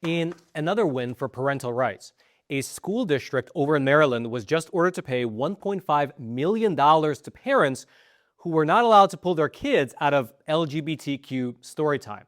In another win for parental rights, a school district over in Maryland was just ordered to pay $1.5 million to parents who were not allowed to pull their kids out of LGBTQ Storytime.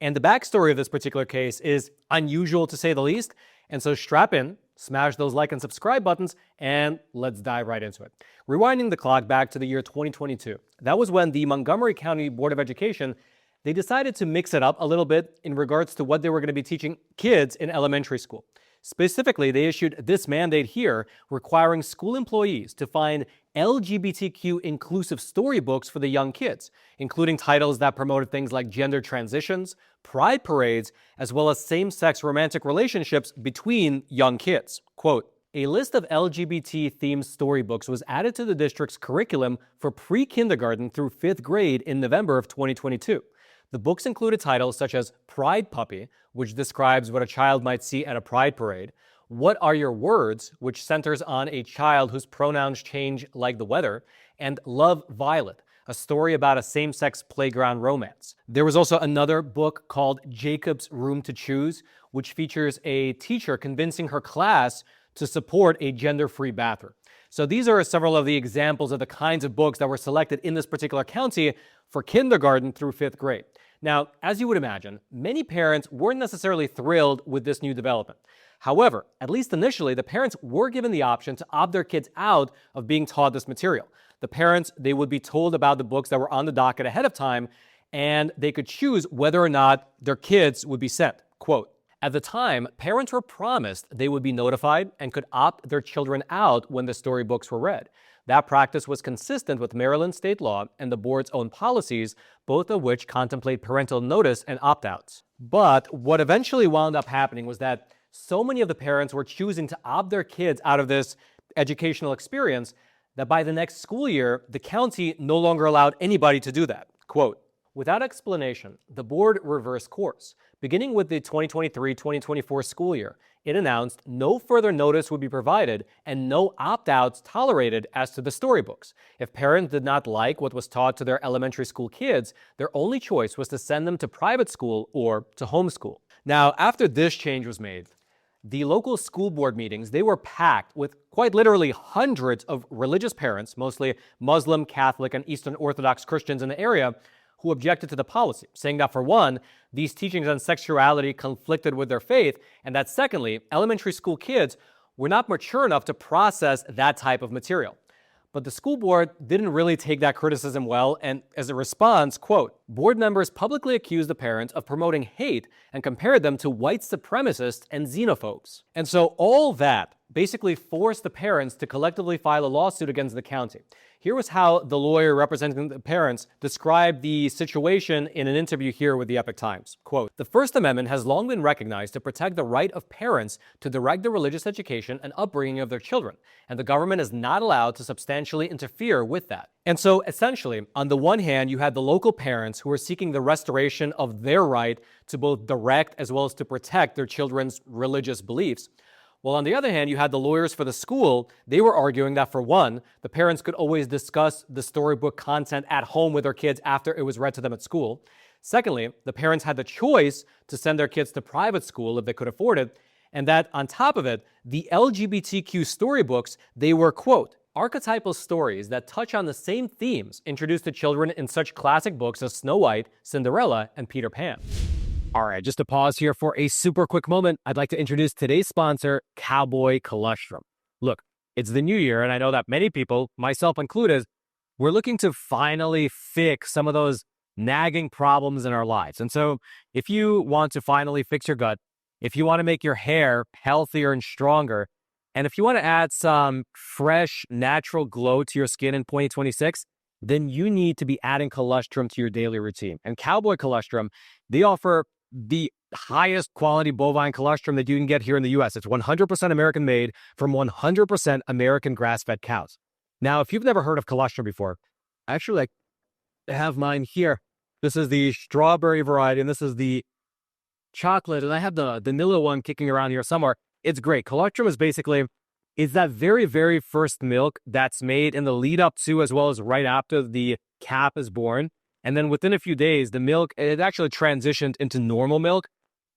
And the backstory of this particular case is unusual to say the least. And so strap in, smash those like and subscribe buttons, and let's dive right into it. Rewinding the clock back to the year 2022, that was when the Montgomery County Board of Education, they decided to mix it up a little bit in regards to what they were going to be teaching kids in elementary school. Specifically, they issued this mandate here requiring school employees to find LGBTQ inclusive storybooks for the young kids, including titles that promoted things like gender transitions, pride parades, as well as same-sex romantic relationships between young kids. Quote, a list of LGBT-themed storybooks was added to the district's curriculum for pre-kindergarten through 5th grade in November of 2022. The books included titles such as Pride Puppy, which describes what a child might see at a pride parade, What Are Your Words, which centers on a child whose pronouns change like the weather, and Love Violet, a story about a same-sex playground romance. There was also another book called Jacob's Room to Choose, which features a teacher convincing her class to support a gender-free bathroom. So these are several of the examples of the kinds of books that were selected in this particular county for kindergarten through 5th grade. Now, as you would imagine, many parents weren't necessarily thrilled with this new development. However, at least initially, the parents were given the option to opt their kids out of being taught this material. The parents, they would be told about the books that were on the docket ahead of time, and they could choose whether or not their kids would be sent. Quote, at the time, parents were promised they would be notified and could opt their children out when the storybooks were read. That practice was consistent with Maryland state law and the board's own policies, both of which contemplate parental notice and opt-outs. But what eventually wound up happening was that so many of the parents were choosing to opt their kids out of this educational experience that by the next school year, the county no longer allowed anybody to do that. Quote, without explanation, the board reversed course. Beginning with the 2023-2024 school year, it announced no further notice would be provided and no opt-outs tolerated as to the storybooks. If parents did not like what was taught to their elementary school kids, their only choice was to send them to private school or to homeschool. Now, after this change was made, the local school board meetings, they were packed with quite literally hundreds of religious parents, mostly Muslim, Catholic, and Eastern Orthodox Christians in the area, who objected to the policy, saying that for one, these teachings on sexuality conflicted with their faith, and that secondly, elementary school kids were not mature enough to process that type of material. But the school board didn't really take that criticism well, and as a response, quote, board members publicly accused the parents of promoting hate and compared them to white supremacists and xenophobes. And so all that basically forced the parents to collectively file a lawsuit against the county. Here was how the lawyer representing the parents described the situation in an interview here with the Epoch Times. Quote, the First Amendment has long been recognized to protect the right of parents to direct the religious education and upbringing of their children, and the government is not allowed to substantially interfere with that. And so essentially, on the one hand, you had the local parents who were seeking the restoration of their right to both direct as well as to protect their children's religious beliefs. Well, on the other hand, you had the lawyers for the school. They were arguing that, for one, the parents could always discuss the storybook content at home with their kids after it was read to them at school. Secondly, the parents had the choice to send their kids to private school if they could afford it. And that, on top of it, the LGBTQ storybooks, they were, quote, archetypal stories that touch on the same themes introduced to children in such classic books as Snow White, Cinderella, and Peter Pan. All right, just to pause here for a super quick moment, I'd like to introduce today's sponsor, Cowboy Colostrum. Look, it's the new year, and I know that many people, myself included, we're looking to finally fix some of those nagging problems in our lives. And so if you want to finally fix your gut, if you want to make your hair healthier and stronger, and if you want to add some fresh, natural glow to your skin in 2026, then you need to be adding colostrum to your daily routine. And Cowboy Colostrum, they offer the highest quality bovine colostrum that you can get here in the U.S. It's 100% American made from 100% American grass-fed cows. Now, if you've never heard of colostrum before, actually, I have mine here. This is the strawberry variety, and this is the chocolate, and I have the vanilla one kicking around here somewhere. It's great. Colostrum is basically, it's that very, very first milk that's made in the lead up to as well as right after the calf is born. And then within a few days, the milk, it actually transitioned into normal milk.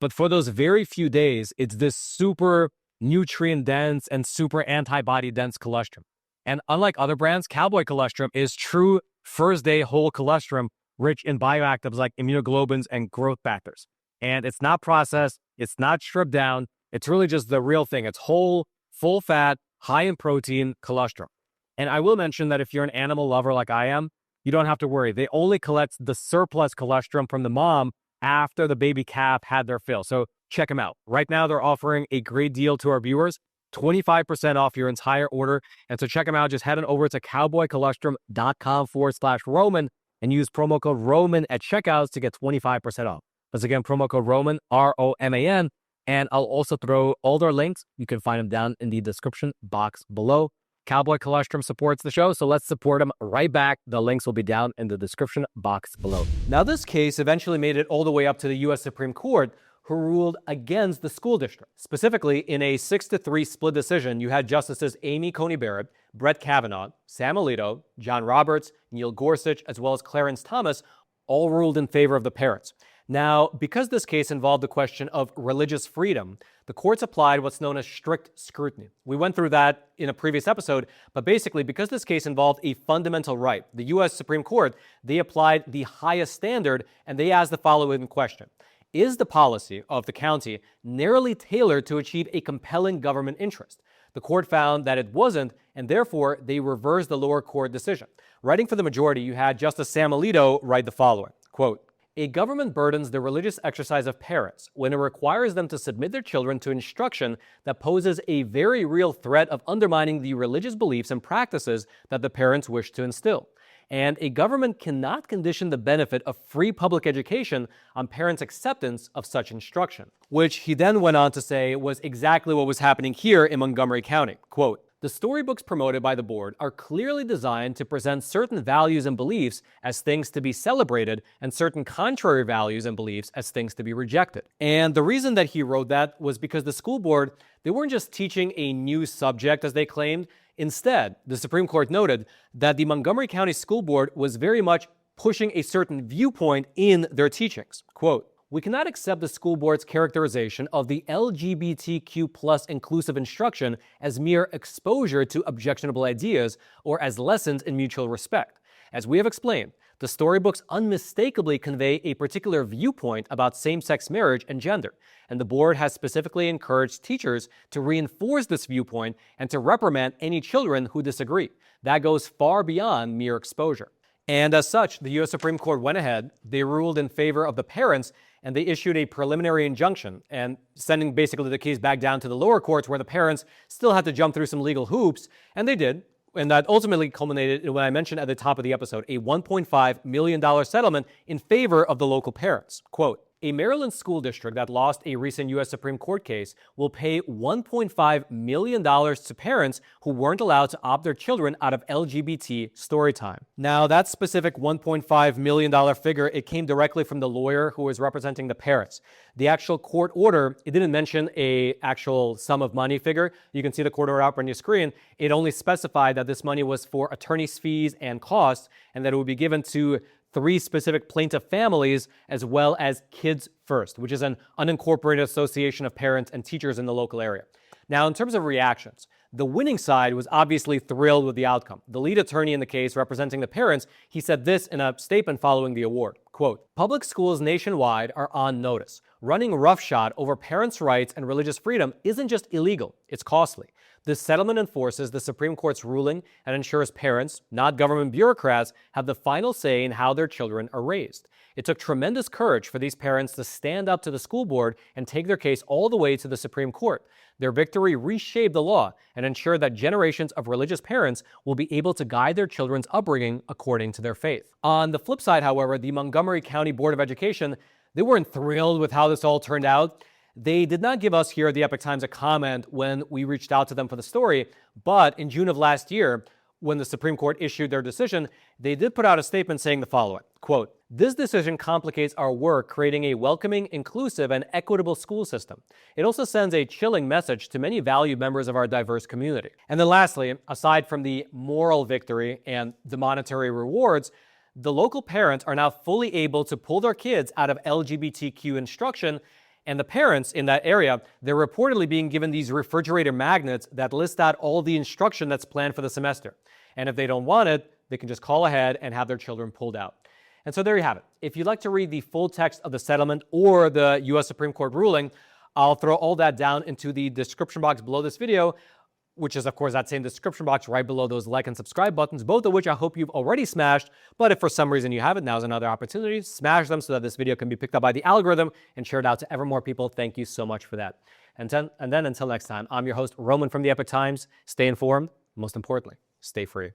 But for those very few days, it's this super nutrient dense and super antibody dense colostrum. And unlike other brands, Cowboy colostrum is true first day whole colostrum rich in bioactives like immunoglobulins and growth factors. And it's not processed, it's not stripped down, it's really just the real thing. It's whole, full fat, high in protein colostrum. And I will mention that if you're an animal lover like I am, you don't have to worry. They only collect the surplus colostrum from the mom after the baby calf had their fill. So check them out. Right now, they're offering a great deal to our viewers, 25% off your entire order. And so check them out. Just head on over to cowboycolostrum.com/Roman and use promo code Roman at checkouts to get 25% off. That's again, promo code Roman, ROMAN. And I'll also throw all their links. You can find them down in the description box below. Cowboy Colostrum supports the show, so let's support them right back. The links will be down in the description box below. Now, this case eventually made it all the way up to the U.S. Supreme Court, who ruled against the school district. Specifically, in a 6-3 split decision, you had Justices Amy Coney Barrett, Brett Kavanaugh, Sam Alito, John Roberts, Neil Gorsuch, as well as Clarence Thomas, all ruled in favor of the parents. Now, because this case involved the question of religious freedom, the courts applied what's known as strict scrutiny. We went through that in a previous episode, but basically, because this case involved a fundamental right, the U.S. Supreme Court, they applied the highest standard, and they asked the following question. Is the policy of the county narrowly tailored to achieve a compelling government interest? The court found that it wasn't, and therefore, they reversed the lower court decision. Writing for the majority, you had Justice Sam Alito write the following, quote, "A government burdens the religious exercise of parents when it requires them to submit their children to instruction that poses a very real threat of undermining the religious beliefs and practices that the parents wish to instill. And a government cannot condition the benefit of free public education on parents' acceptance of such instruction," which he then went on to say was exactly what was happening here in Montgomery County. Quote, "The storybooks promoted by the board are clearly designed to present certain values and beliefs as things to be celebrated and certain contrary values and beliefs as things to be rejected." And the reason that he wrote that was because the school board, they weren't just teaching a new subject as they claimed. Instead, the Supreme Court noted that the Montgomery County School Board was very much pushing a certain viewpoint in their teachings. Quote, "We cannot accept the school board's characterization of the LGBTQ plus inclusive instruction as mere exposure to objectionable ideas or as lessons in mutual respect. As we have explained, the storybooks unmistakably convey a particular viewpoint about same-sex marriage and gender, and the board has specifically encouraged teachers to reinforce this viewpoint and to reprimand any children who disagree. That goes far beyond mere exposure." And as such, the U.S. Supreme Court went ahead, they ruled in favor of the parents, and they issued a preliminary injunction, and sending basically the case back down to the lower courts where the parents still had to jump through some legal hoops, and they did. And that ultimately culminated in what I mentioned at the top of the episode, a $1.5 million settlement in favor of the local parents. Quote, "A Maryland school district that lost a recent U.S. Supreme Court case will pay $1.5 million to parents who weren't allowed to opt their children out of LGBT Storytime." Now, that specific $1.5 million figure, it came directly from the lawyer who was representing the parents. The actual court order, it didn't mention a actual sum of money figure. You can see the court order up on your screen. It only specified that this money was for attorney's fees and costs, and that it would be given to 3 specific plaintiff families, as well as Kids First, which is an unincorporated association of parents and teachers in the local area. Now, in terms of reactions, the winning side was obviously thrilled with the outcome. The lead attorney in the case representing the parents, he said this in a statement following the award, quote, "Public schools nationwide are on notice. Running roughshod over parents' rights and religious freedom isn't just illegal, it's costly. This settlement enforces the Supreme Court's ruling and ensures parents, not government bureaucrats, have the final say in how their children are raised. It took tremendous courage for these parents to stand up to the school board and take their case all the way to the Supreme Court. Their victory reshaped the law and ensured that generations of religious parents will be able to guide their children's upbringing according to their faith." On the flip side, however, the Montgomery County Board of Education, they weren't thrilled with how this all turned out. They did not give us here at the Epoch Times a comment when we reached out to them for the story, but in June of last year, when the Supreme Court issued their decision, they did put out a statement saying the following, quote, "This decision complicates our work creating a welcoming, inclusive, and equitable school system. It also sends a chilling message to many valued members of our diverse community." And then lastly, aside from the moral victory and the monetary rewards, the local parents are now fully able to pull their kids out of LGBTQ instruction, And the parents in that area, they're reportedly being given these refrigerator magnets that list out all the instruction that's planned for the semester. And if they don't want it, they can just call ahead and have their children pulled out. And so there you have it. If you'd like to read the full text of the settlement or the U.S. Supreme Court ruling, I'll throw all that down into the description box below this video, which is, of course, that same description box right below those like and subscribe buttons, both of which I hope you've already smashed. But if for some reason you haven't, now's another opportunity. Smash them so that this video can be picked up by the algorithm and shared out to ever more people. Thank you so much for that. And then until next time, I'm your host, Roman from the Epoch Times. Stay informed. Most importantly, stay free.